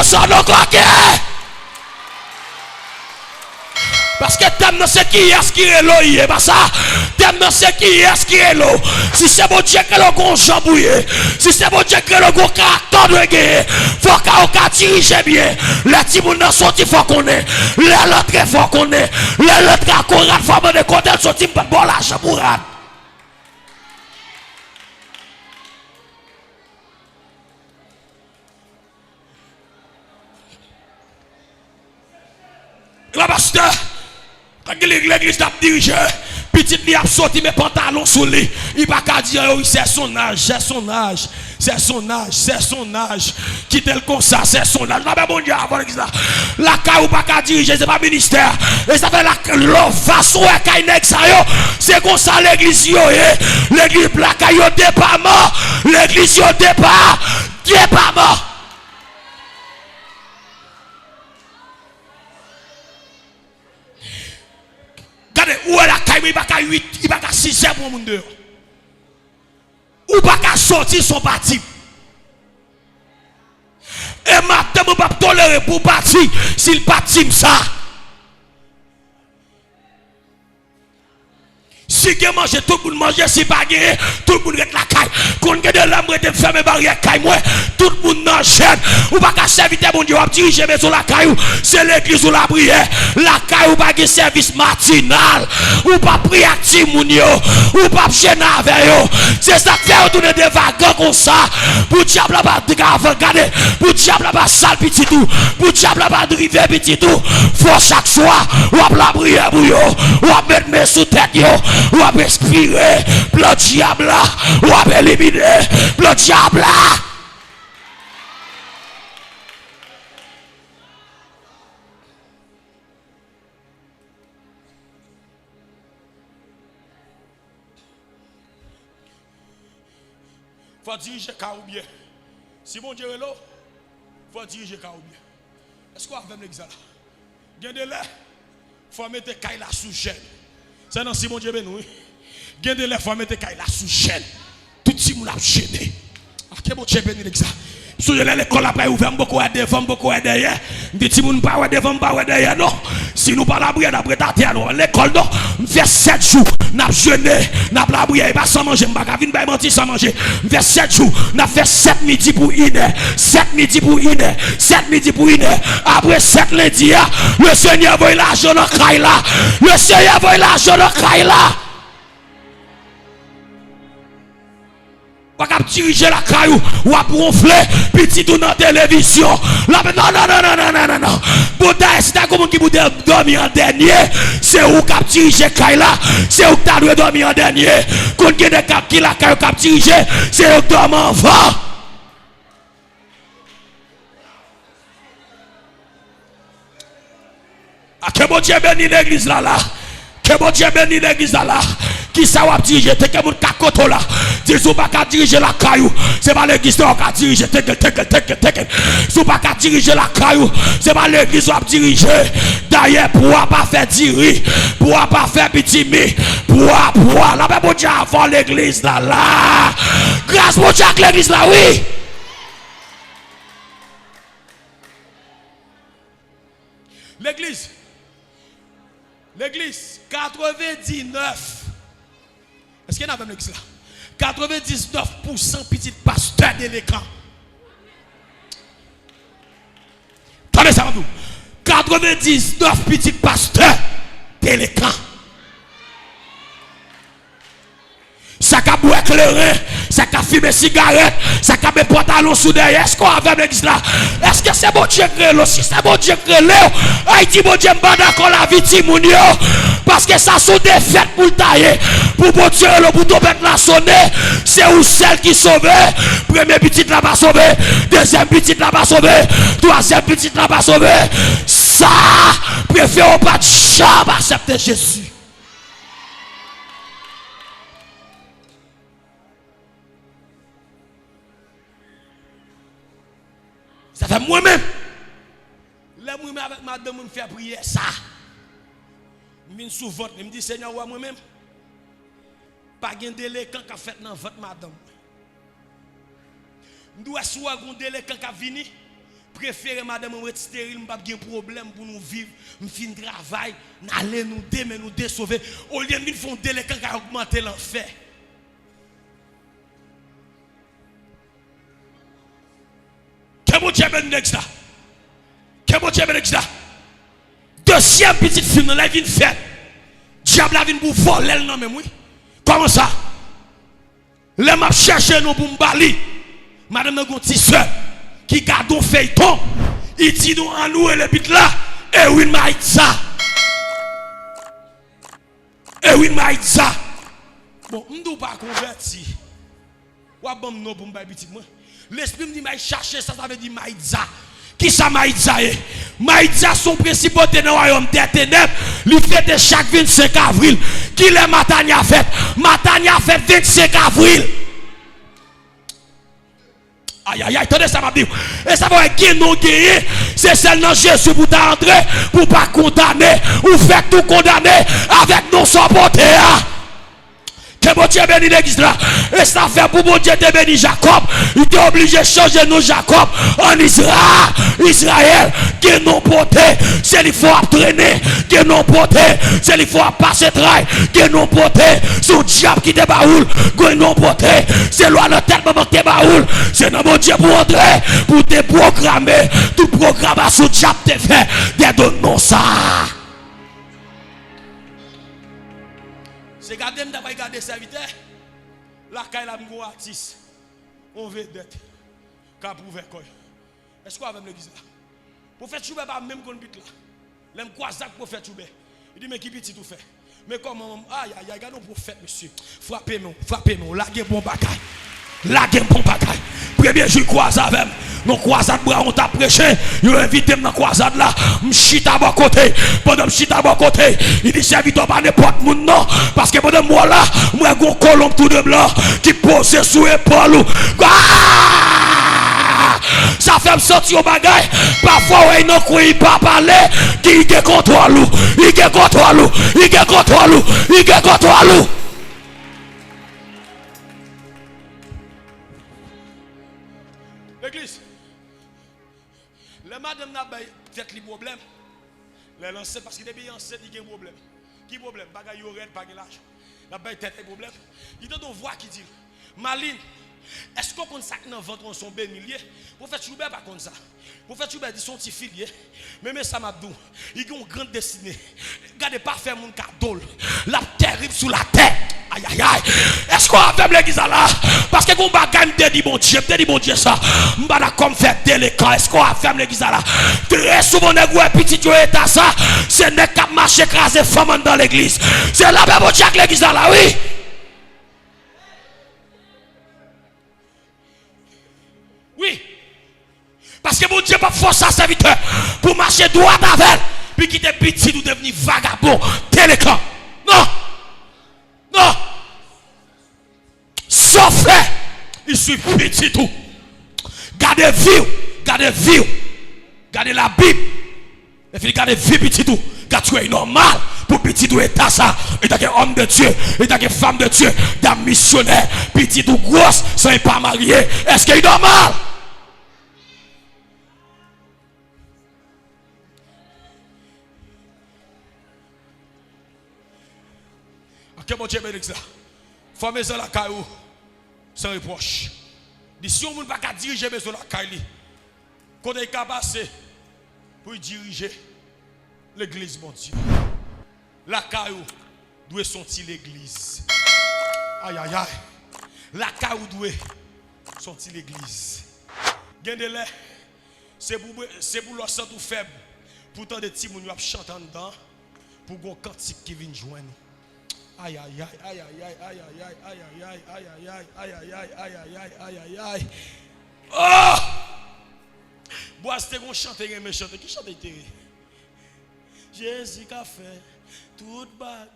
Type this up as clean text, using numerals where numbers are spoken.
ça non coquet. Parce que thème c'est qui est-ce qui est l'eau, il est pas ça. Thème c'est qui est-ce qui est l'eau. Si c'est bon Dieu que le gon jambouillé, si c'est bon Dieu que le gon caractère de guerre, faut qu'on dirige bien. Les petits moun sorti faut qu'on ait, les l'autre faut qu'on ait, les l'autre à courir faut me de côté sorti pas bon l'argent pour rat. Le pasteur, quand l'église a dirigé, petit lui a sorti mes pantalons sous lui. Il va pas dire, oui, c'est son âge, c'est son âge, c'est son âge, c'est son âge. Quitte le comme ça, c'est son âge. La bon Dieu avant l'église là. La caille ou pas qu'à diriger, c'est pas ministère. Et ça fait la façon à caille c'est comme ça l'église yo. L'église la caille au département, l'église au département. Regardez, où est la caille, il va qu'à 8, il va qu'à 6 heures pour mon dehors. Ou pas qu'à sortir son parti. Et maintenant, je ne peux pas tolérer pour partir s'il partit ça. Si vous mangez, tout le monde mange, si pas gagné, tout le monde est la caille. Quand vous avez de l'âme, vous avez fermé barrière caille, tout le monde n'a chaîne. Ou pas qu'à servir mon Dieu, vous diriger sur la caille, c'est l'église ou la prière. La caille ou pas de service matinal, ou pas prier actif, ou pas gêner avec eux. C'est ça qui fait retourner des vagues comme ça. Pour diable pas regarder, pour diable pas sale petit tout, pour diable pas driver petit tout. Faut chaque soir, ou à la prière pour eux, ou à mettre mes sous tête yo. Ou à respirer, le diable là, ou à éliminer, le diable là. Faut diriger car ou bien. Si mon Dieu est là, faut diriger car ou bien. Est-ce qu'on va faire l'examen? Gain de l'air, faut mettre caille là sous chaîne. C'est dans si mon Dieu béni. Gain de l'air, faut mettre caille là sous chaîne. Tout si moun a gêné. Ah, que mon Dieu béni l'examen. Si l'école après ouvert, beaucoup à devant, beaucoup à derrière. Dit si moun pas devant, pas derrière non. Si nous pas la prière après ta terre non, l'école non, on fait 7 jours, n'a jeûné, n'a pas la prière, pas sans manger, m'pa ka vinn bay mentir sans manger. On fait 7 jours, n'a fait 7 midi pour 1 heure, 7 midi pour 1 heure, 7 midi pour 1 heure. Après 7 lundi, le Seigneur voit l'argent dans caille là. Le Seigneur voit l'argent dans caille là. Pas qu'à diriger la caillou ou à ronfler petit tout dans la télévision. Là, non. Bouddha, c'est un comment qui vous dormir en dernier. C'est où qu'à diriger caille là. C'est où que tu dois dormir en dernier. Quand il y a des cap qui la caillou qu'à diriger, c'est où que tu dois m'enfant. Ah, que bon Dieu bénisse l'église là. Que bon Dieu bénisse l'église là. Qui ça va diriger? T'es comme un cacoto là. Si vous pas qu'à diriger la caillou, c'est pas l'église qui va diriger. Si vous pas qu'à diriger la caillou, c'est pas l'église qui va diriger. D'ailleurs, pour pas faire diriger, pour pas faire petit mi, pour la même bon Dieu avant l'église là. Grâce mon Dieu à l'église là, oui. L'église 99. Est-ce qu'il y en a même l'église là? 99% petit pasteur de l'écran. Attendez ça, vous. 99 petits pasteurs de l'écran. Ça a boire éclairé, ça a fumé cigarette, ça a mis pantalon sous derrière. Est-ce qu'on a avec l'église là? Est-ce que c'est bon Dieu créé? Si c'est bon Dieu créé, Haïti, bon Dieu, pas d'accord la victime. Parce que ça sont des fêtes pour le tailler. Pour bon Dieu, pour tout mettre la sonner, c'est où celle qui sauve. Premier petite là pas sauvé, deuxième petite là pas sauvé, troisième petite là pas sauvé. Ça, préfère pas de chambre accepter Jésus. Ça fait moi-même. Là, moi-même avec madame, je me fais prier ça. Je viens sous vote. Je me dis, Seigneur, moi-même, pas de délai quand on fait dans vote madame. Je dois soit un délai quand on vient préféré madame on stérile, m'pas de problème pour nous vivre, m'fin travail, n'aller nous mais nous sauver. Au lieu de font délai quand a augmenter l'enfer. Que mon Dieu bénisse ça. Que mon Dieu bénisse ça. Deuxième petite film là vient faire. Diable vient pour voler non même oui. Comment ça? Les m'a cherché nous pour m'bali. Madame n'a gonti seul qui garde un feuilleton. Il dit nous en nous et le bit là. Et oui maïtza. Et oui maïtza. Bon, m'dou pas converti. Wa bon non pour m'bay petit moi. L'esprit me dit m'a chercher ça veut dire maïtza. Qui ça maïtza est? Maïtza son principauté dans le royaume des ténèbres. Il fait chaque 25 avril. Qui les Matania fait? Matania fait 25 avril. Aïe aïe aïe, attendez ça m'a dit. Et ça va être non gagné. C'est seulement Jésus pour t'entrer, pour pas condamner. Ou faire tout condamner avec nos supporters. Que bon Dieu bénisse l'église là. Et ça fait pour bon Dieu te bénir Jacob. Il est obligé de changer nos Jacob en Israël. Israël, qui non porté, c'est il faut entraîner. Qui non porté, c'est il faut passer travail. Qui non porté, c'est le diable qui te baoule. Qui non porté, c'est loi de tête maman qui te baoule. C'est non bon Dieu pour entrer, pour te programmer. Tout programmation diable te fait. Des dons ça. C'est garder m'd'a pas garder serviteur. La caille la m'go artiste. On vedette. Ka prouver quoi. Est-ce qu'on avec l'église là? Prophète Choubé pas même qu'on bit là. L'aime croise avec prophète Choubé. Il dit mais qui petit tout fait. Mais comment aïe aïe aïe regarde prophète monsieur. Frappez-moi, laguez bon bagaille. Laguez bon bagaille. Premier jour croise avec nos croisades bras on t'a prêché, il a invité dans croisade là, m'chita à côté. Pendant m'chita à côté, il dit serviteur pas n'importe monde non parce que pendant moi là, moi gon colombe tout de blanc qui pose sous épaule. Ça fait me sentir au bagaille. Parfois ouais non quoi il pas parler, qui est contre nous, il est contre nous, il est contre nous, il est contre nous. L'église. Le madame n'a peut-être les problèmes. Les lancer parce qu'il est bien enceinte, il y a un problème. Qui problème? Bagay yorel, pas de l'argent. La baille tête des problèmes. Il donne une voix qui dit Maline, est-ce qu'on compte ça dans votre son bénilier? Prophète Choubé pas comme ça. Prophète Choubé dit son petit filier. Mais ça m'a dit, il a une grande destinée. Regardez pas faire mon cadeau. La terrible sous la tête. Aïe aïe aïe. Est-ce qu'on a fait l'église là? Parce que qu'on bagaille me dit bon Dieu, me dit bon Dieu ça. M'bada comme faire déléquent. Est-ce qu'on a fait l'église là? Très souvent nèg ouais petit Dieu état ça, c'est nèg qui marche écraser femme dans l'église. C'est là même bon Dieu l'église là oui. Oui. Parce que mon Dieu pas forcer sa serviteur pour marcher droit avec puis quitter petit ou devenir vagabond, déléquent. Non. Non. Sauf fait, il suit petit tout. Gardez vie. Gardez la Bible. Et puis gardez vie petit tout. Gardez normal pour petit tout état ça. Et t'as que homme de Dieu, et t'as que femme de Dieu, d'un missionnaire, petit ou grosse, sans pas marié. Est-ce qu'il est normal? Que mon Dieu bénisse ça. Faut maison la caillou sans reproche. Si on ne peut pas diriger maison la caillou, quand il est passé pour diriger l'église, mon Dieu. La caillou doit sentir l'église. Aïe aïe aïe. La caillou doit sentir l'église. Gardez-les. C'est pour leur sentir faible. Pourtant des petits gens qui chantent en dedans pour qu'on cantique qui vient joindre. Aïe aïe aïe aïe aïe aïe aïe aïe aïe aïe aïe aïe aïe aïe aïe aïe aïe aïe aïe aïe. Oh! Bois c'était qu'on chanter et me chanter qui chante Jésus a fait toute bagarre.